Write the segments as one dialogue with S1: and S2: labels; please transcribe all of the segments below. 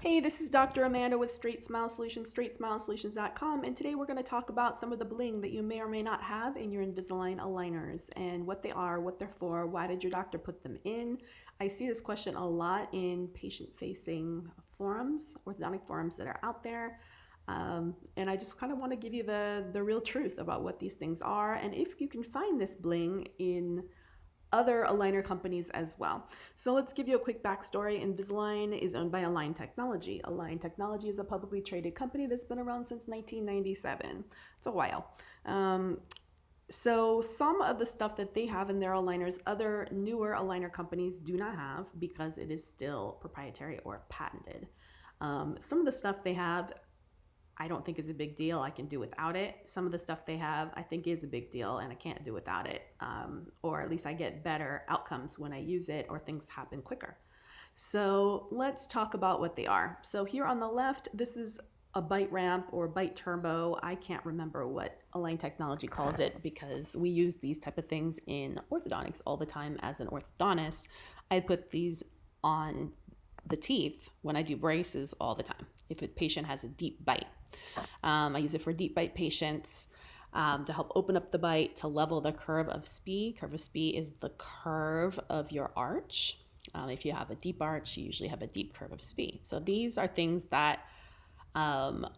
S1: Hey, this is Dr. Amanda with StraightSmile Solutions, StraightSmileSolutions.com, and today we're going to talk about some of the bling that you may or may not have in your Invisalign aligners and what they are, what they're for, why did your doctor put them in. I see this question a lot in patient-facing forums, orthodontic forums that are out there. And I just kind of want to give you the real truth about what these things are and if you can find this bling in other aligner companies as well. So let's give you a quick backstory. Invisalign is owned by Align Technology. Align Technology is a publicly traded company that's been around since 1997. It's a while. So some of the stuff that they have in their aligners, other newer aligner companies do not have because it is still proprietary or patented. Some of the stuff they have I don't think is a big deal. I can do without it. Some of the stuff they have, I think is a big deal and I can't do without it. Or at least I get better outcomes when I use it or things happen quicker. So let's talk about what they are. So here on the left, this is a bite ramp or bite turbo. I can't remember what Align Technology calls it because we use these type of things in orthodontics all the time as an orthodontist. I put these on the teeth when I do braces all the time if a patient has a deep bite. I use it for deep bite patients to help open up the bite, to level the curve of SPI. Curve of SPI is the curve of your arch. If you have a deep arch, you usually have a deep curve of SPI. So these are things that aren't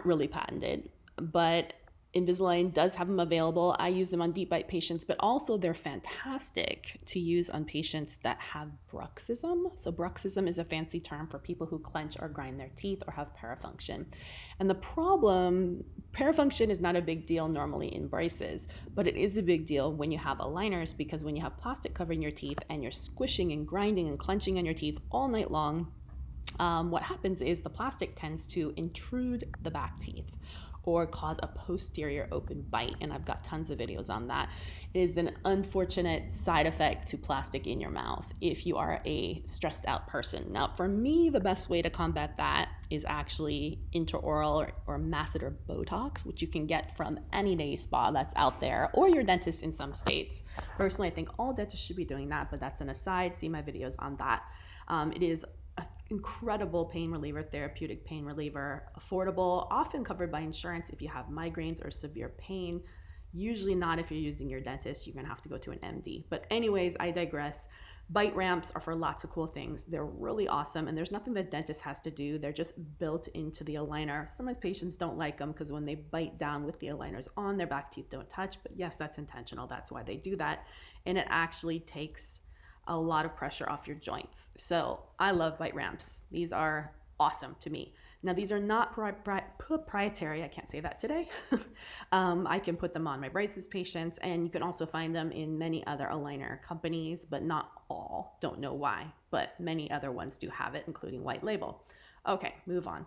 S1: really patented, but Invisalign does have them available. I use them on deep bite patients, but also they're fantastic to use on patients that have bruxism. So bruxism is a fancy term for people who clench or grind their teeth or have parafunction. And the problem, parafunction is not a big deal normally in braces, but it is a big deal when you have aligners because when you have plastic covering your teeth and you're squishing and grinding and clenching on your teeth all night long, what happens is the plastic tends to intrude the back teeth or cause a posterior open bite. And I've got tons of videos on that. It is an unfortunate side effect to plastic in your mouth if you are a stressed out person. Now, for me, the best way to combat that is actually intraoral or masseter Botox, which you can get from any day spa that's out there or your dentist in some states. Personally, I think all dentists should be doing that, but that's an aside. See my videos on that. It is incredible pain reliever, therapeutic pain reliever, affordable, often covered by insurance if you have migraines or severe pain. Usually not if you're using your dentist, you're gonna have to go to an MD. But anyways, I digress. Bite ramps are for lots of cool things. They're really awesome and there's nothing that dentist has to do. They're just built into the aligner. Sometimes patients don't like them because when they bite down with the aligners on, their back teeth don't touch, but yes, that's intentional. That's why they do that. And it actually takes a lot of pressure off your joints. So I love bite ramps. These are awesome to me. Now these are not proprietary, I can't say that today. I can put them on my braces patients and you can also find them in many other aligner companies, but not all, don't know why, but many other ones do have it, including white label. Okay, move on.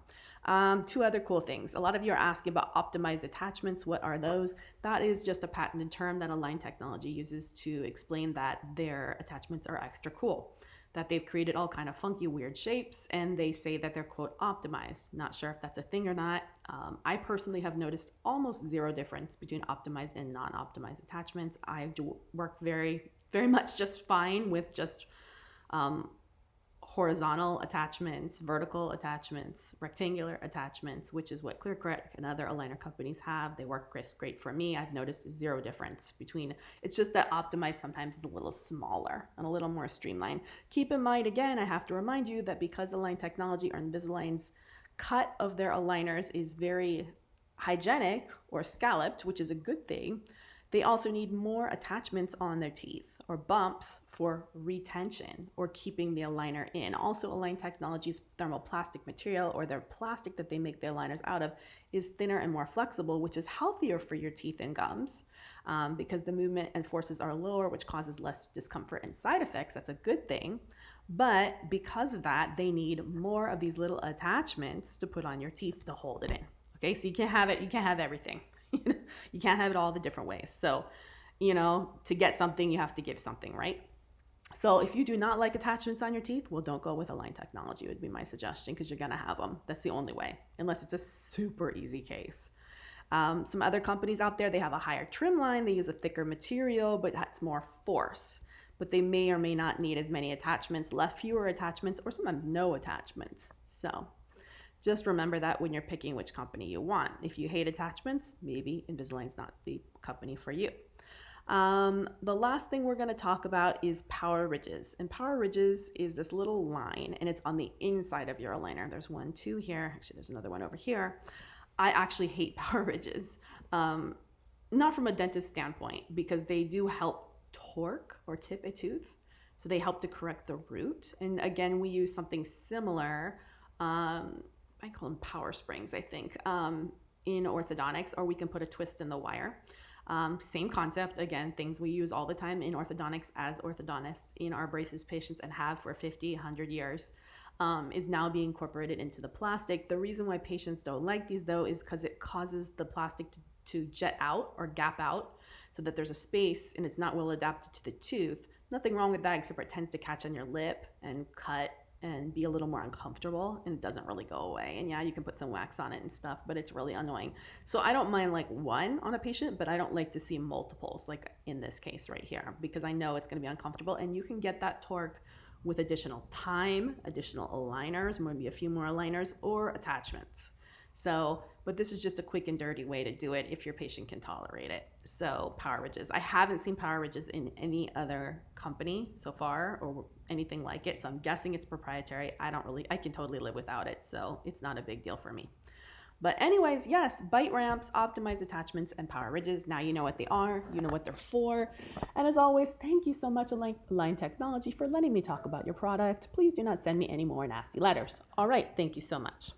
S1: Two other cool things. A lot of you are asking about optimized attachments. What are those? That is just a patented term that Align Technology uses to explain that their attachments are extra cool, that they've created all kind of funky, weird shapes, and they say that they're, quote, optimized. Not sure if that's a thing or not. I personally have noticed almost zero difference between optimized and non-optimized attachments. I do work very, very much just fine with just horizontal attachments, vertical attachments, rectangular attachments, which is what ClearCorrect and other aligner companies have. They work great for me. I've noticed zero difference between, it's just that optimized sometimes is a little smaller and a little more streamlined. Keep in mind, again, I have to remind you that because Align Technology or Invisalign's cut of their aligners is very hygienic or scalloped, which is a good thing, they also need more attachments on their teeth or bumps for retention or keeping the aligner in. Also, Align Technology's thermoplastic material or their plastic that they make the aligners out of is thinner and more flexible, which is healthier for your teeth and gums because the movement and forces are lower, which causes less discomfort and side effects. That's a good thing. But because of that, they need more of these little attachments to put on your teeth to hold it in. Okay, so you can't have it, you can't have everything. You can't have it all the different ways. So, to get something, you have to give something, right? So if you do not like attachments on your teeth, well, don't go with Align Technology would be my suggestion because you're going to have them. That's the only way, unless it's a super easy case. Some other companies out there, they have a higher trim line. They use a thicker material, but that's more force. but they may or may not need as many attachments, fewer attachments, or sometimes no attachments. So just remember that when you're picking which company you want. If you hate attachments, maybe Invisalign's not the company for you. The last thing we're going to talk about is power ridges. And power ridges is this little line, and it's on the inside of your aligner. There's one, two here. Actually, there's another one over here. I actually hate power ridges. Not from a dentist standpoint, because they do help torque or tip a tooth. So they help to correct the root. And again, we use something similar. I call them power springs, I think, in orthodontics, or we can put a twist in the wire. Same concept, again, things we use all the time in orthodontics as orthodontists in our braces patients and have for 50, 100 years, is now being incorporated into the plastic. The reason why patients don't like these, though, is because it causes the plastic to jet out or gap out so that there's a space and it's not well adapted to the tooth. Nothing wrong with that, except for it tends to catch on your lip and cut and be a little more uncomfortable, and it doesn't really go away. And yeah, you can put some wax on it and stuff, but it's really annoying. So I don't mind like one on a patient, but I don't like to see multiples, like in this case right here, because I know it's going to be uncomfortable. And you can get that torque with additional time, additional aligners, maybe a few more aligners, or attachments. So, but this is just a quick and dirty way to do it if your patient can tolerate it. So power ridges. I haven't seen power ridges in any other company so far or anything like it. So I'm guessing it's proprietary. I can totally live without it. So it's not a big deal for me. But anyways, yes, bite ramps, optimized attachments, and power ridges. Now you know what they are, you know what they're for. And as always, thank you so much, Align Technology, for letting me talk about your product. Please do not send me any more nasty letters. All right, thank you so much.